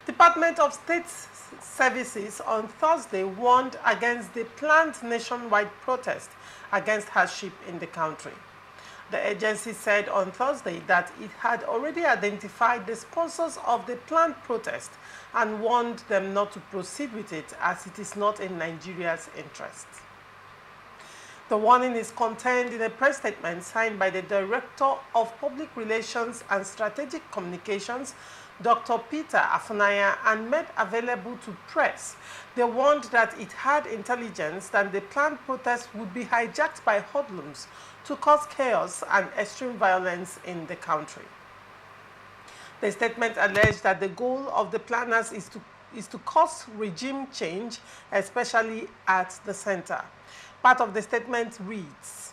Department of State Services on Thursday warned against the planned nationwide protest against hardship in the country. The agency said on Thursday that it had already identified the sponsors of the planned protest and warned them not to proceed with it as it is not in Nigeria's interest. The warning is contained in a press statement signed by the Director of Public Relations and Strategic Communications, Dr. Peter Afunaya, and made available to press. They warned that it had intelligence that the planned protest would be hijacked by hoodlums to cause chaos and extreme violence in the country. The statement alleged that the goal of the planners is to cause regime change, especially at the center. Part of the statement reads,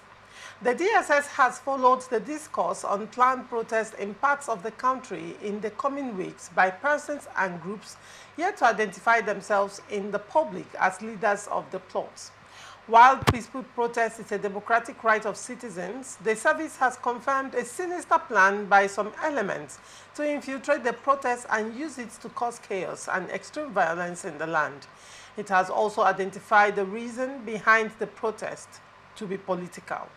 "The DSS has followed the discourse on planned protests in parts of the country in the coming weeks by persons and groups yet to identify themselves in the public as leaders of the plot. While peaceful protest is a democratic right of citizens, the service has confirmed a sinister plan by some elements to infiltrate the protest and use it to cause chaos and extreme violence in the land. It has also identified the reason behind the protest to be political.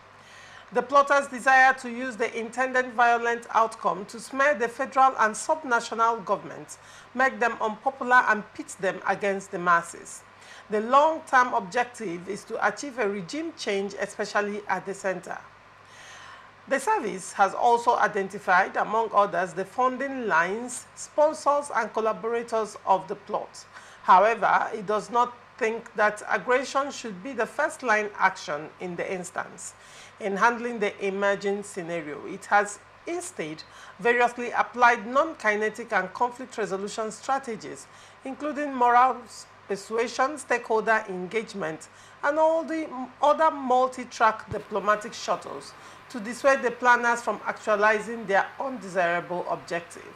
The plotters desire to use the intended violent outcome to smear the federal and subnational governments, make them unpopular and pit them against the masses. The long-term objective is to achieve a regime change, especially at the center." The service has also identified, among others, the funding lines, sponsors, and collaborators of the plot. However, it does not think that aggression should be the first-line action in the instance. In handling the emerging scenario, it has instead variously applied non-kinetic and conflict resolution strategies, including moral persuasion, stakeholder engagement, and all the other multi-track diplomatic shuttles to dissuade the planners from actualizing their undesirable objective.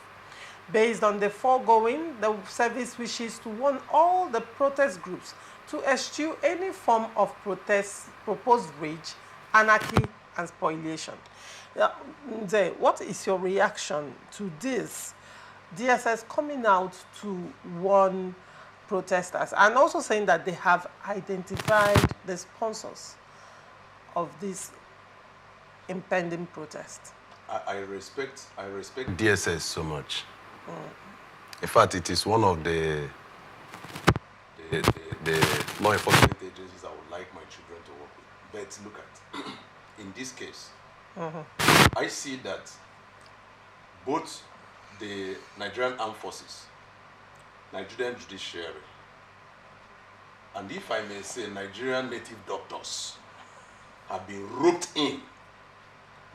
Based on the foregoing, the service wishes to warn all the protest groups to eschew any form of protest, proposed rage, anarchy, and spoliation. What is your reaction to this? DSS coming out to warn protesters and also saying that they have identified the sponsors of this impending protest. I respect DSS so much. In fact, it is one of the law enforcement agencies I would like my children to work with. But look at, in this case, I see that both the Nigerian Armed Forces, Nigerian Judiciary, and if I may say, Nigerian native doctors have been roped in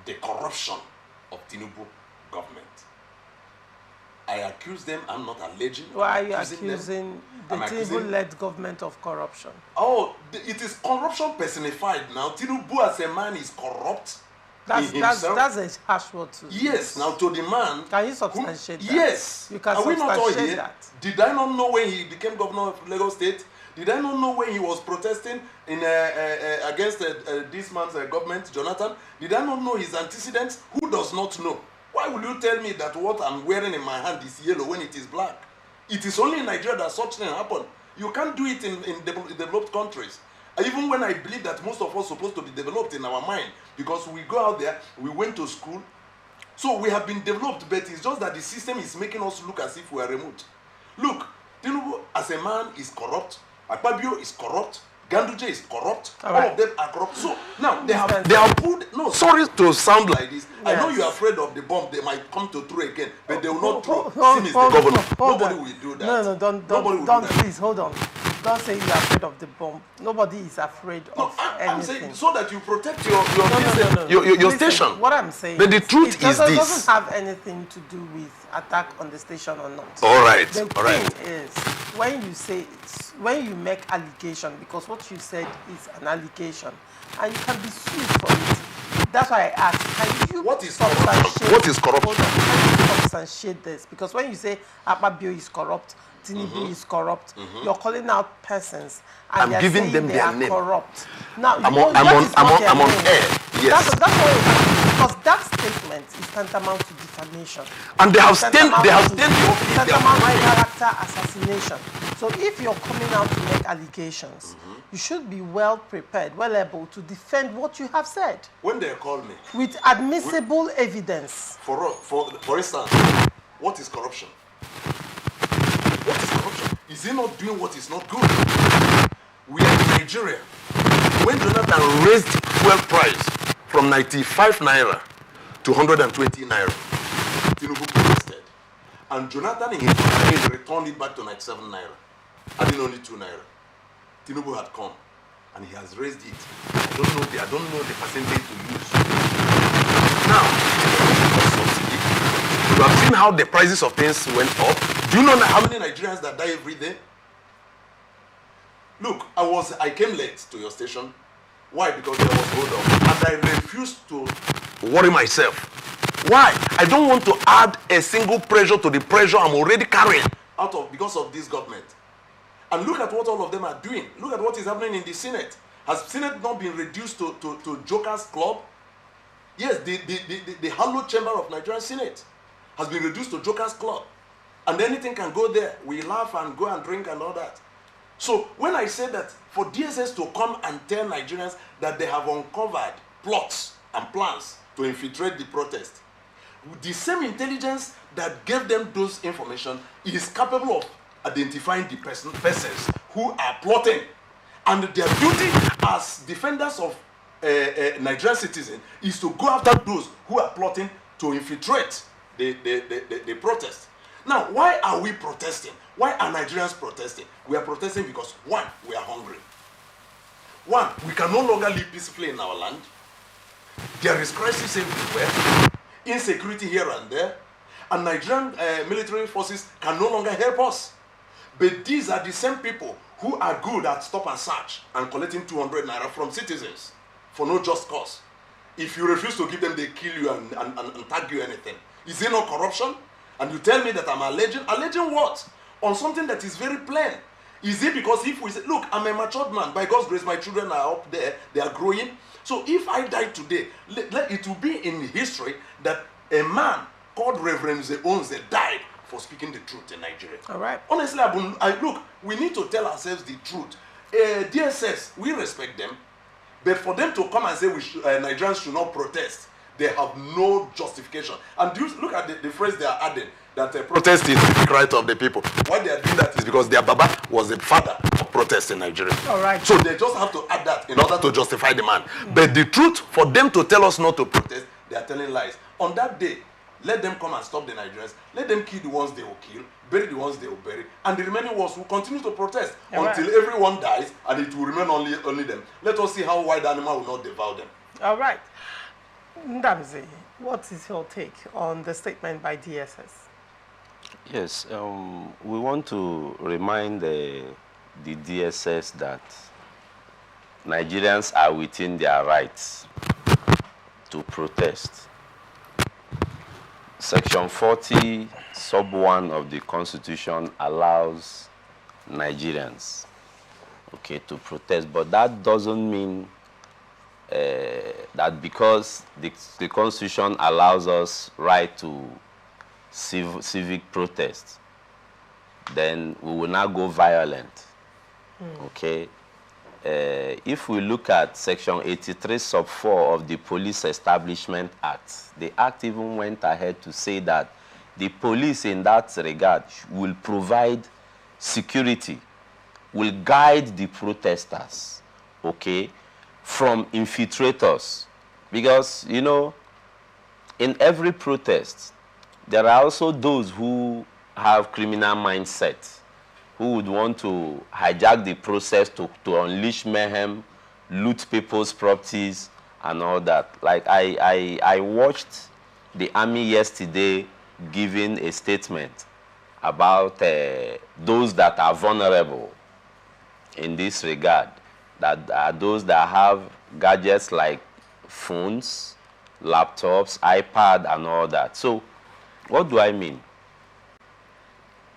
the corruption of Tinubu government. I accuse them, I'm not alleging. Why are you accusing the Tinubu-led government of corruption? Oh, it is corruption personified now. Tinubu as a man is corrupt. That's a harsh word to Yes, use. now to the man. Can you substantiate that? Yes. You can Are we not all substantiate here? that. Did I not know when he became governor of Lagos State? Did I not know when he was protesting in against this man's government, Jonathan? Did I not know his antecedents? Who does not know? Why will you tell me that what I'm wearing in my hand is yellow when it is black? It is only in Nigeria that such thing happen. You can't do it in developed countries. Even when I believe that most of us are supposed to be developed in our mind, because we go out there, we went to school, so we have been developed, but it's just that the system is making us look as if we are remote. Look, Tinubu as a man is corrupt, Akpabio is corrupt, Ganduje is corrupt, all of them are corrupt. So now they have put, no, sorry to sound like this. Yes. I know you are afraid of the bomb, they might come to throw again, but they will not throw. Sim is the governor. Nobody will do that. No, don't please, hold on. Don't say you're afraid of the bomb. Nobody is afraid of anything. I'm saying so that you protect your Listen, station. What I'm saying, but the truth is this. It doesn't have anything to do with attack on the station or not. All right. The thing is, when you make allegation, because what you said is an allegation, and you can be sued for it. That's why I asked, can you what is corruption? What is corruption? Can you substantiate this? Because when you say Akpabio is corrupt, Tinubu is corrupt, you're calling out persons and I'm giving them they their are name. corrupt. Now, I'm on air. Yes. That's what Because that statement is tantamount to defamation. And they have stained Tantamount the to office. They have lied. character assassination. So if you're coming out to make allegations, you should be well prepared, well able to defend what you have said. When they call me, with admissible evidence. for instance, what is corruption? What is corruption? Is he not doing what is not good? We are in Nigeria. When Jonathan raised fuel price from 95 naira to 120 naira, Tinubu protested. And Jonathan in his campaign returned it back to 97 naira. Adding only 2 naira. Tinubu had come and he has raised it. I don't know the percentage to use. Now, subsidy. You have seen how the prices of things went up. Do you know how many Nigerians that die every day? Look, I came late to your station. Why? Because there was hold up. And I refused to worry myself. Why? I don't want to add a single pressure to the pressure I'm already carrying because of this government. And look at what all of them are doing. Look at what is happening in the Senate. Has Senate not been reduced to Joker's Club? Yes, the hallowed chamber of Nigerian Senate has been reduced to Joker's Club. And anything can go there. We laugh and go and drink and all that. So when I say that for DSS to come and tell Nigerians that they have uncovered plots and plans to infiltrate the protest, the same intelligence that gave them those information is capable of identifying the persons who are plotting. And their duty as defenders of Nigerian citizens is to go after those who are plotting to infiltrate the protest. Now, why are we protesting? Why are Nigerians protesting? We are protesting because, one, we are hungry. One, we can no longer live peacefully in our land. There is crisis everywhere, insecurity here and there, and Nigerian military forces can no longer help us. But these are the same people who are good at stop and search and collecting 200 naira from citizens for no just cause. If you refuse to give them, they kill you and tag you anything. Is it not corruption? And you tell me that I'm alleging what? On something that is very plain. Is it because if we say, look, I'm a matured man, by God's grace, my children are up there, they are growing. So if I die today, it will be in history that a man called Reverend Zeonze died for speaking the truth in Nigeria. All right. Honestly, look, we need to tell ourselves the truth. DSS, we respect them, but for them to come and say Nigerians should not protest, they have no justification. And look at the phrase they are adding, that protest is the right of the people. Why they are doing that is because their Baba was the father of protest in Nigeria. All right. So they just have to add that in order to justify the man. But the truth, for them to tell us not to protest, they are telling lies. On that day, let them come and stop the Nigerians. Let them kill the ones they will kill, bury the ones they will bury, and the remaining ones will continue to protest until everyone dies, and it will remain only them. Let us see how wild animal will not devour them. All right. Ndamzi, what is your take on the statement by DSS? Yes, we want to remind the DSS that Nigerians are within their rights to protest. Section 40, sub 1 of the Constitution allows Nigerians, to protest, but that doesn't mean that because the Constitution allows us right to civic protest, then we will not go violent. If we look at Section 83, sub 4 of the Police Establishment Act, the act even went ahead to say that the police in that regard will provide security, will guide the protesters, from infiltrators. Because, in every protest, there are also those who have criminal mindset, who would want to hijack the process to unleash mayhem, loot people's properties, and all that. Like, I watched the army yesterday giving a statement about those that are vulnerable in this regard, that are those that have gadgets like phones, laptops, iPad, and all that. So, what do I mean?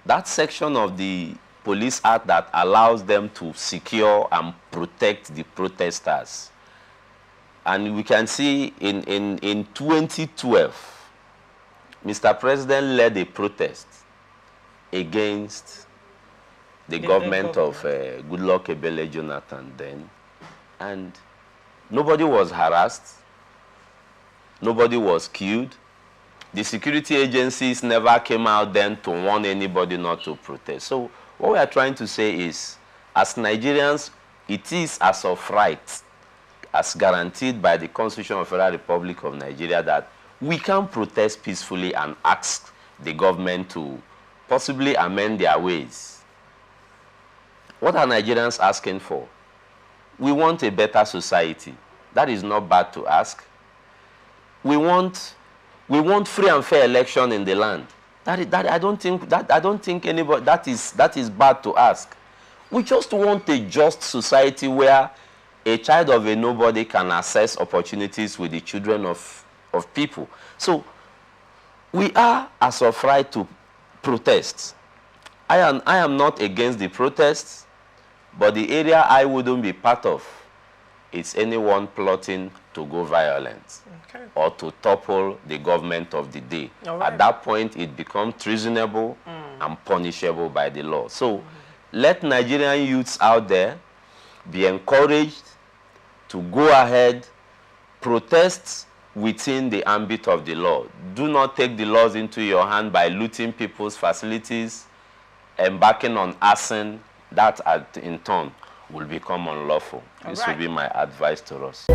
That section of the Police Act that allows them to secure and protect the protesters And we can see in 2012, Mr. President led a protest against the government of Goodluck Ebele Jonathan then. And nobody was harassed. Nobody was killed. The security agencies never came out then to warn anybody not to protest. So what we are trying to say is, as Nigerians, it is as of right, as guaranteed by the Constitution of the Federal Republic of Nigeria, that we can protest peacefully and ask the government to possibly amend their ways. What are Nigerians asking for? We want a better society. That is not bad to ask. We want free and fair election in the land. I don't think anybody, that is bad to ask. We just want a just society where a child of a nobody can access opportunities with the children of people. So we are as of right to protest. I am not against the protests, but the area I wouldn't be part of is anyone plotting to go violent or to topple the government of the day. At that point, it becomes treasonable and punishable by the law. So let Nigerian youths out there be encouraged to go ahead, protest within the ambit of the law. Do not take the laws into your hand by looting people's facilities, embarking on arson. That in turn will become unlawful. This will be my advice to us.